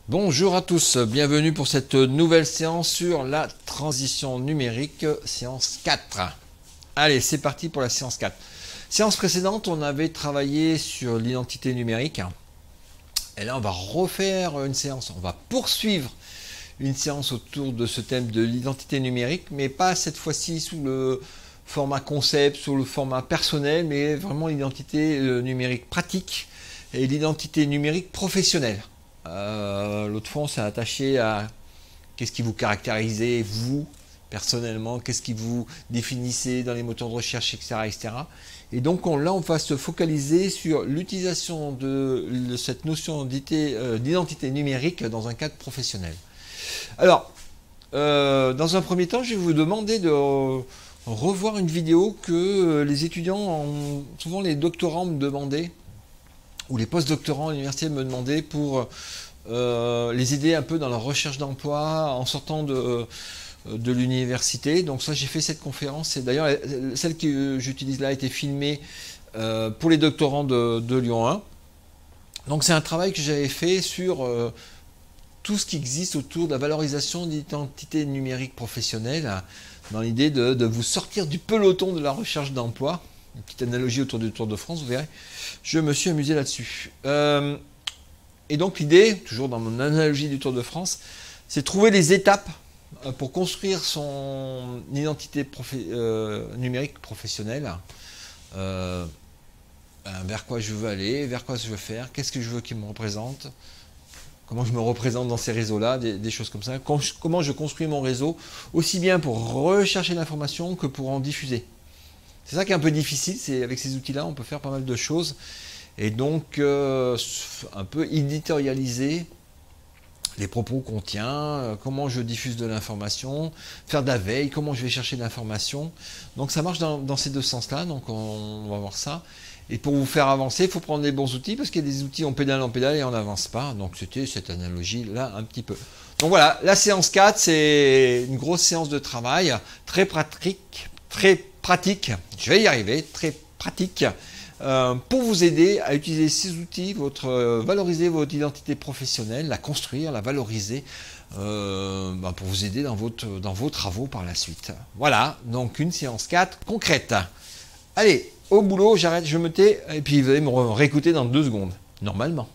Bonjour à tous, bienvenue pour cette nouvelle séance sur la transition numérique, séance 4. Allez, c'est parti pour la séance 4. Séance précédente, on avait travaillé sur l'identité numérique. Et là, on va refaire une séance, on va poursuivre une séance autour de ce thème de l'identité numérique, mais pas cette fois-ci sous le format concept, sous le format personnel, mais vraiment l'identité numérique pratique et l'identité numérique professionnelle. L'autre fois, on s'est attaché à qu'est-ce qui vous caractérisez, vous, personnellement, qu'est-ce qui vous définissez dans les moteurs de recherche, etc. etc. Et donc là, on va se focaliser sur l'utilisation de cette notion d'identité numérique dans un cadre professionnel. Alors, dans un premier temps, je vais vous demander de revoir une vidéo que les étudiants, souvent les doctorants me demandaient, ou les post-doctorants à l'université me demandaient pour les aider un peu dans leur recherche d'emploi en sortant de l'université. Donc ça, j'ai fait cette conférence, et d'ailleurs celle que j'utilise là a été filmée pour les doctorants de Lyon 1. Donc c'est un travail que j'avais fait sur tout ce qui existe autour de la valorisation d'identité numérique professionnelle, dans l'idée de vous sortir du peloton de la recherche d'emploi. Une petite analogie autour du Tour de France, vous verrez. Je me suis amusé là-dessus. Et donc l'idée, toujours dans mon analogie du Tour de France, c'est trouver les étapes pour construire son identité numérique professionnelle. Vers quoi je veux aller, vers quoi je veux faire, qu'est-ce que je veux qu'il me représente, comment je me représente dans ces réseaux-là, des choses comme ça. Comment je construis mon réseau, aussi bien pour rechercher l'information que pour en diffuser. C'est ça qui est un peu difficile, c'est avec ces outils-là, on peut faire pas mal de choses. Et donc, un peu éditorialiser les propos qu'on tient, comment je diffuse de l'information, faire de la veille, comment je vais chercher de l'information. Donc ça marche dans ces deux sens-là, donc on va voir ça. Et pour vous faire avancer, il faut prendre les bons outils, parce qu'il y a des outils on pédale et on n'avance pas. Donc c'était cette analogie-là un petit peu. Donc voilà, la séance 4, c'est une grosse séance de travail, très pratique, je vais y arriver, très pratique, pour vous aider à utiliser ces outils, valoriser votre identité professionnelle, la construire, la valoriser, pour vous aider dans vos travaux par la suite. Voilà, donc une séance 4 concrète. Allez, au boulot, j'arrête, je me tais, et puis vous allez me réécouter dans 2 secondes, normalement.